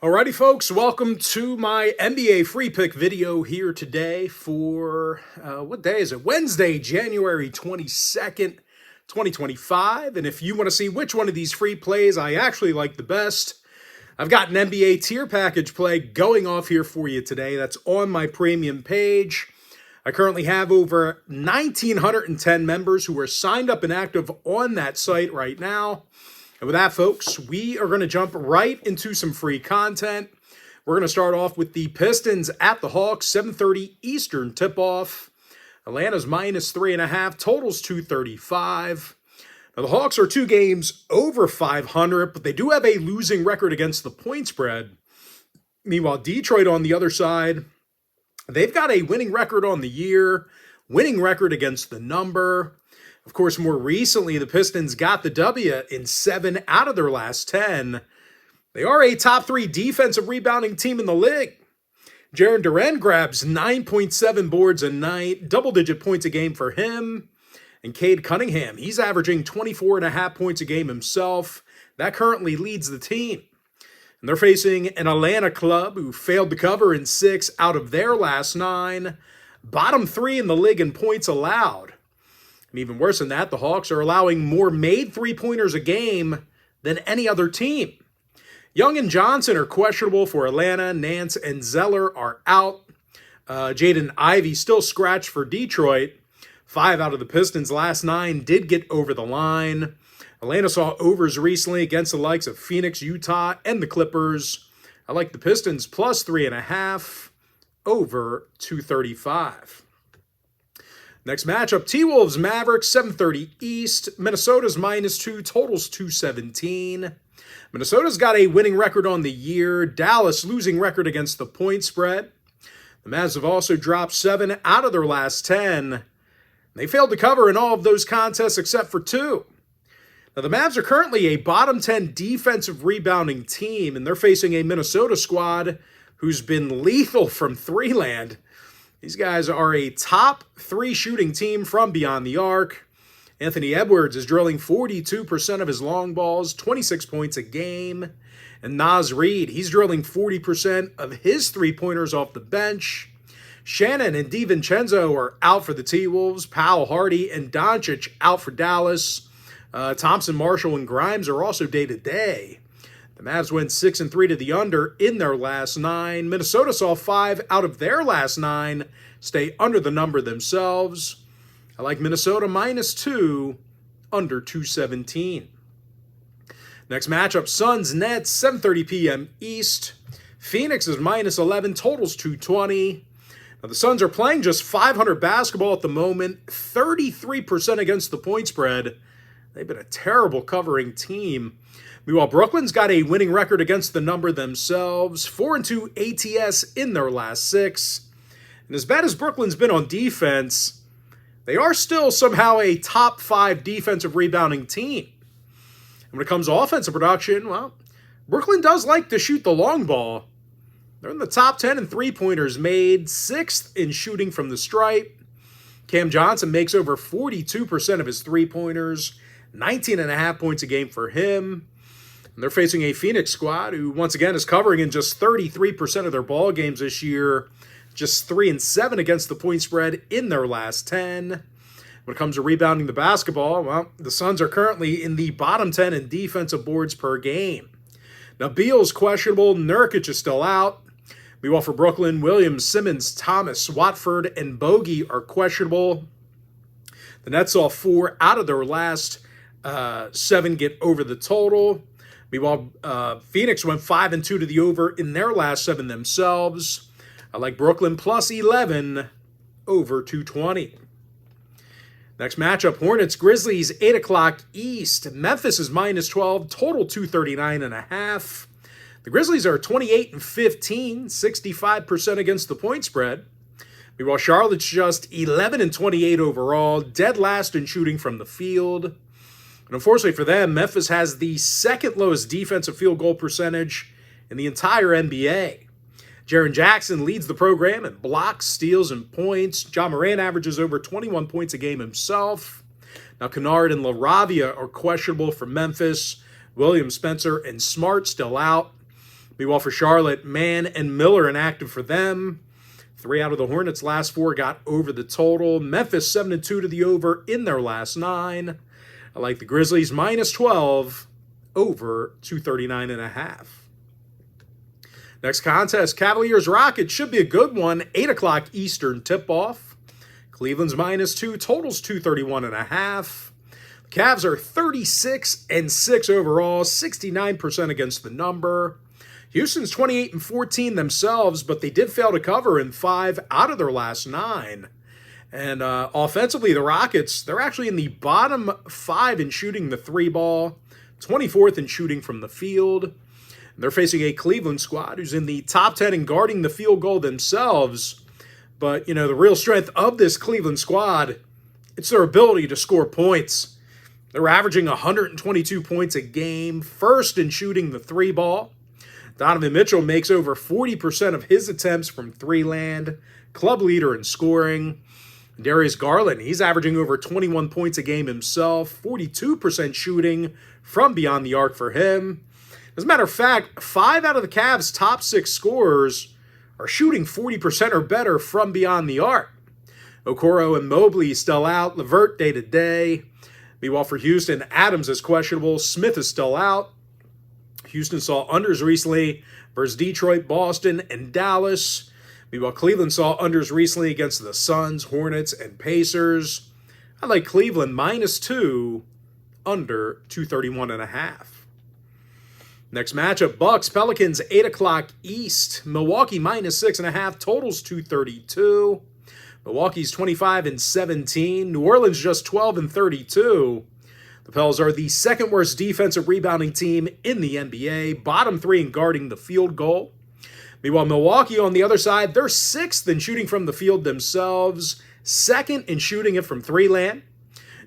Alrighty, folks, welcome to my NBA free pick video here today for, what day is it? Wednesday, January 22nd, 2025. And if you want to see which one of these free plays I actually like the best, I've got an NBA tier package play going off here for you today. That's on my premium page. I currently have over 1,910 members who are signed up and active on that site right now. And with that, folks, we are going to jump right into some free content. We're going to start off with the Pistons at the Hawks, 7:30 Eastern tip-off. Atlanta's -3.5, totals 235. Now, the Hawks are 2 games over 500, but they do have a losing record against the point spread. Meanwhile, Detroit on the other side, they've got a winning record on the year, winning record against the number. Of course, more recently, the Pistons got the W in 7 out of their last 10. They are a top 3 defensive rebounding team in the league. Jaren Duren grabs 9.7 boards a night, double-digit points a game for him. And Cade Cunningham, he's averaging 24.5 points a game himself. That currently leads the team. And they're facing an Atlanta club who failed to cover in 6 out of their last 9. Bottom 3 in the league in points allowed. And even worse than that, the Hawks are allowing more made three-pointers a game than any other team. Young and Johnson are questionable for Atlanta. Nance and Zeller are out. Jaden Ivey still scratched for Detroit. 5 out of the Pistons' last 9 did get over the line. Atlanta saw overs recently against the likes of Phoenix, Utah, and the Clippers. I like the Pistons plus 3.5 over 235. Next matchup, T-Wolves Mavericks, 7:30 East. Minnesota's -2, totals 217. Minnesota's got a winning record on the year. Dallas losing record against the point spread. The Mavs have also dropped 7 out of their last 10. They failed to cover in all of those contests except for 2. Now, the Mavs are currently a bottom 10 defensive rebounding team, and they're facing a Minnesota squad who's been lethal from three-land. These guys are a top 3 shooting team from beyond the arc. Anthony Edwards is drilling 42% of his long balls, 26 points a game. And Naz Reid, he's drilling 40% of his three-pointers off the bench. Shannon and DiVincenzo are out for the T-Wolves. Powell, Hardy, and Doncic out for Dallas. Thompson, Marshall, and Grimes are also day-to-day. The Mavs went 6-3 to the under in their last 9. Minnesota saw 5 out of their last 9 stay under the number themselves. I like Minnesota -2, under 217. Next matchup, Suns-Nets, 7:30 p.m. East. Phoenix is -11, totals 220. Now, the Suns are playing just 500 basketball at the moment, 33% against the point spread. They've been a terrible covering team. Meanwhile, Brooklyn's got a winning record against the number themselves, 4-2 ATS in their last 6. And as bad as Brooklyn's been on defense, they are still somehow a top 5 defensive rebounding team. And when it comes to offensive production, well, Brooklyn does like to shoot the long ball. They're in the top 10 in three-pointers made, 6th in shooting from the stripe. Cam Johnson makes over 42% of his three-pointers, 19.5 points a game for him. And they're facing a Phoenix squad who, once again, is covering in just 33% of their ball games this year, just 3-7 against the point spread in their last 10. When it comes to rebounding the basketball, well, the Suns are currently in the bottom 10 in defensive boards per game. Now, Beal's questionable. Nurkic is still out. Meanwhile, for Brooklyn, Williams, Simmons, Thomas, Watford, and Bogey are questionable. The Nets saw 4 out of their last 7 get over the total. Meanwhile, Phoenix went 5-2 to the over in their last 7 themselves. I like Brooklyn plus 11 over 220. Next matchup, Hornets, Grizzlies, 8 o'clock East. Memphis is -12, total 239.5. The Grizzlies are 28-15, 65% against the point spread. Meanwhile, Charlotte's just 11-28 overall, dead last in shooting from the field. And unfortunately for them, Memphis has the 2nd lowest defensive field goal percentage in the entire NBA. Jaren Jackson leads the program in blocks, steals, and points. John Morant averages over 21 points a game himself. Now, Kennard and LaRavia are questionable for Memphis. Williams, Spencer, and Smart still out. Meanwhile, for Charlotte, Mann and Miller inactive for them. 3 out of the Hornets' last 4 got over the total. Memphis 7-2 to the over in their last 9. I like the Grizzlies minus 12 over 239.5. Next contest, Cavaliers-Rockets should be a good one. 8 o'clock Eastern tip-off. Cleveland's minus 2, totals 231.5. The Cavs are 36-6 overall, 69% against the number. Houston's 28-14 themselves, but they did fail to cover in 5 out of their last 9. And offensively, the Rockets, they're actually in the bottom 5 in shooting the 3-ball, 24th in shooting from the field. And they're facing a Cleveland squad who's in the top 10 in guarding the field goal themselves. But, you know, the real strength of this Cleveland squad, it's their ability to score points. They're averaging 122 points a game, first in shooting the 3-ball. Donovan Mitchell makes over 40% of his attempts from 3-land, club leader in scoring. Darius Garland, he's averaging over 21 points a game himself, 42% shooting from beyond the arc for him. As a matter of fact, 5 out of the Cavs' top 6 scorers are shooting 40% or better from beyond the arc. Okoro and Mobley still out, LeVert day-to-day. Meanwhile, for Houston, Adams is questionable, Smith is still out. Houston saw unders recently versus Detroit, Boston, and Dallas. Meanwhile, Cleveland saw unders recently against the Suns, Hornets, and Pacers. I like Cleveland minus 2, under 231.5. Next matchup, Bucks, Pelicans, 8 o'clock East. Milwaukee minus 6.5, totals 232. Milwaukee's 25-17. New Orleans just 12-32. The Pels are the second worst defensive rebounding team in the NBA, bottom 3 in guarding the field goal. Meanwhile, Milwaukee on the other side, they're 6th in shooting from the field themselves, 2nd in shooting it from 3-land.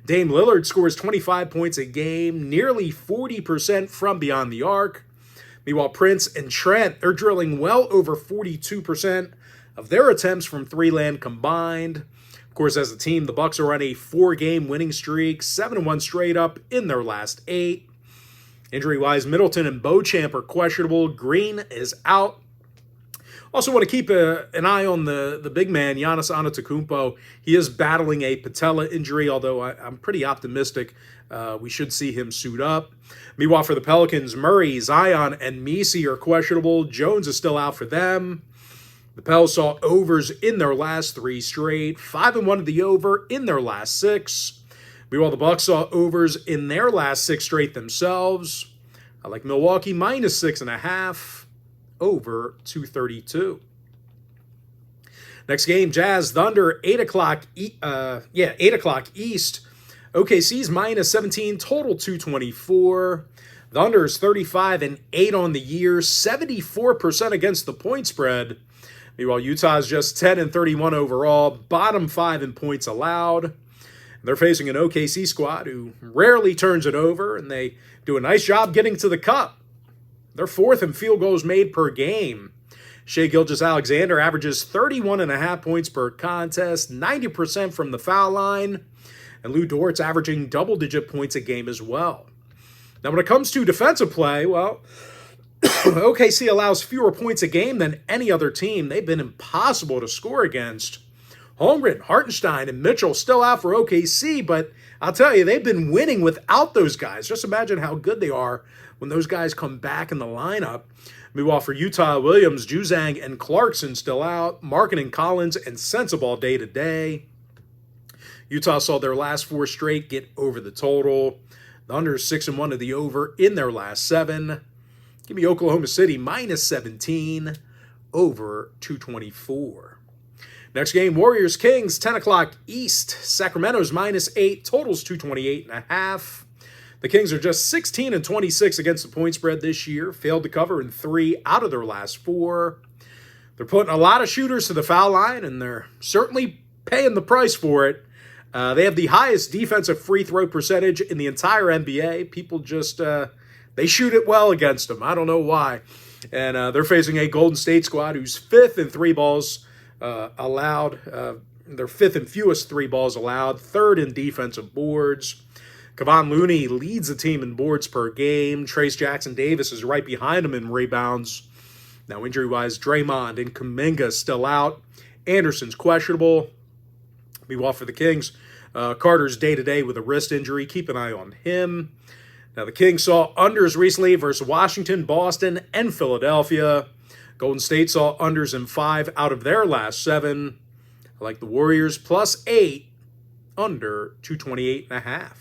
Dame Lillard scores 25 points a game, nearly 40% from beyond the arc. Meanwhile, Prince and Trent, they're drilling well over 42% of their attempts from 3-land combined. Of course, as a team, the Bucks are on a 4-game winning streak, 7-1 straight up in their last 8. Injury-wise, Middleton and Beauchamp are questionable. Green is out. Also want to keep an eye on the big man, Giannis Antetokounmpo. He is battling a patella injury, although I'm pretty optimistic we should see him suit up. Meanwhile, for the Pelicans, Murray, Zion, and Messi are questionable. Jones is still out for them. The Pels saw overs in their last 3 straight, 5-1 to the over in their last 6. Meanwhile, the Bucks saw overs in their last 6 straight themselves. I like Milwaukee minus 6.5, over 232. Next game, Jazz Thunder, 8 o'clock East. OKC's minus 17, total 224. Thunder's 35-8 on the year, 74% against the point spread. Meanwhile, Utah's just 10-31 overall, bottom 5 in points allowed. They're facing an OKC squad who rarely turns it over, and they do a nice job getting to the cup. They're 4th in field goals made per game. Shai Gilgeous-Alexander averages 31.5 points per contest, 90% from the foul line, and Lou Dort's averaging double-digit points a game as well. Now, when it comes to defensive play, well, OKC allows fewer points a game than any other team. They've been impossible to score against. Holmgren, Hartenstein, and Mitchell still out for OKC, but I'll tell you, they've been winning without those guys. Just imagine how good they are when those guys come back in the lineup. Meanwhile, for Utah, Williams, Juzang, and Clarkson still out. Markkanen, Collins, and Sensabaugh day-to-day. Utah saw their last 4 straight get over the total. The under 6-1 to the over in their last 7. Give me Oklahoma City minus 17, over 224. Next game, Warriors-Kings, 10 o'clock East. Sacramento's minus 8, totals 228.5. The Kings are just 16-26 against the point spread this year, failed to cover in 3 out of their last 4. They're putting a lot of shooters to the foul line, and they're certainly paying the price for it. They have the highest defensive free throw percentage in the entire NBA. People just, they shoot it well against them. I don't know why. And they're facing a Golden State squad who's 5th in 3 balls allowed. They're 5th in fewest 3 balls allowed, 3rd in defensive boards. Kevon Looney leads the team in boards per game. Trace Jackson-Davis is right behind him in rebounds. Now, injury-wise, Draymond and Kuminga still out. Anderson's questionable. Meanwhile, for the Kings, Carter's day-to-day with a wrist injury. Keep an eye on him. Now, the Kings saw unders recently versus Washington, Boston, and Philadelphia. Golden State saw unders in 5 out of their last 7. I like the Warriors +8, under 228.5.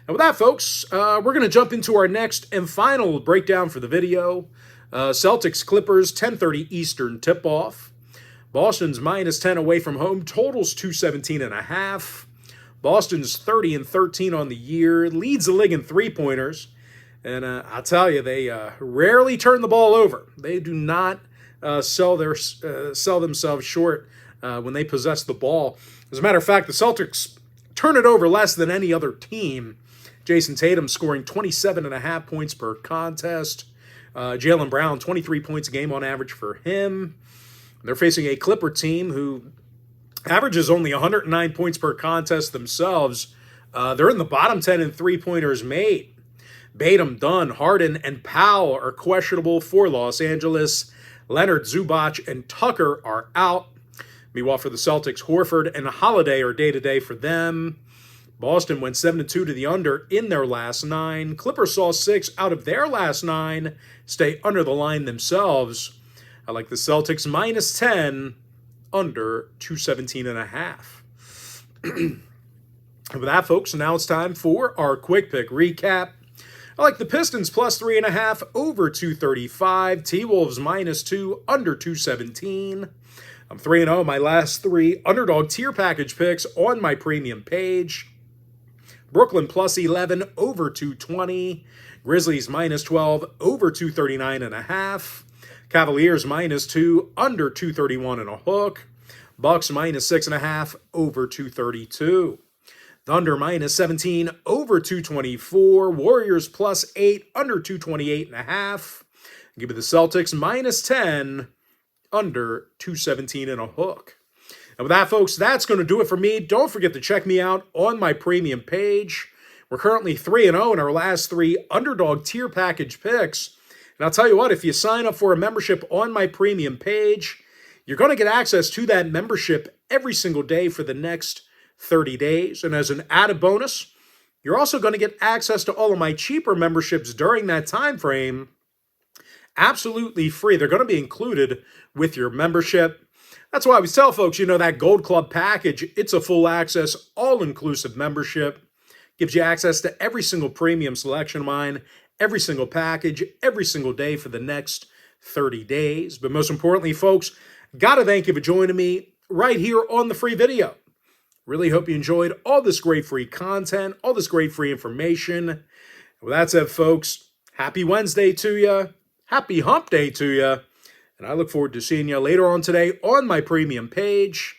And with that, folks, we're going to jump into our next and final breakdown for the video. Celtics Clippers, 10:30 Eastern tip-off. Boston's -10 away from home, totals 217.5. Boston's 30-13 on the year, leads the league in three-pointers. And I'll tell you, they rarely turn the ball over. They do not sell themselves short when they possess the ball. As a matter of fact, the Celtics turn it over less than any other team. Jason Tatum scoring 27.5 points per contest. Jaylen Brown, 23 points a game on average for him. They're facing a Clipper team who averages only 109 points per contest themselves. They're in the bottom 10 in three-pointers made. Batum, Dunn, Harden, and Powell are questionable for Los Angeles. Leonard, Zubac, and Tucker are out. Meanwhile, for the Celtics, Horford and Holiday are day-to-day for them. Boston went 7-2 to the under in their last 9. Clippers saw 6 out of their last 9 stay under the line themselves. I like the Celtics -10, under 217.5. With that, folks, now it's time for our quick pick recap. I like the Pistons +3.5, over 235. T-Wolves -2, under 217. I'm 3-0 my last 3 underdog tier package picks on my premium page. Brooklyn +11, over 220. Grizzlies -12, over 239.5. Cavaliers -2, under 231 and a hook. Bucks -6.5, over 232. Thunder -17, over 224. Warriors +8, under 228.5. Give me the Celtics -10, under 217 and a hook. And with that, folks, that's going to do it for me. Don't forget to check me out on my premium page. We're currently 3-0 in our last 3 underdog tier package picks. And I'll tell you what, if you sign up for a membership on my premium page, you're going to get access to that membership every single day for the next 30 days. And as an added bonus, you're also going to get access to all of my cheaper memberships during that time frame, absolutely free. They're going to be included with your membership. That's why I always tell folks, that Gold Club package, it's a full access, all-inclusive membership. Gives you access to every single premium selection of mine, every single package, every single day for the next 30 days. But most importantly, folks, got to thank you for joining me right here on the free video. Really hope you enjoyed all this great free content, all this great free information. With that said, folks, happy Wednesday to you. Happy hump day to you. And I look forward to seeing you later on today on my premium page.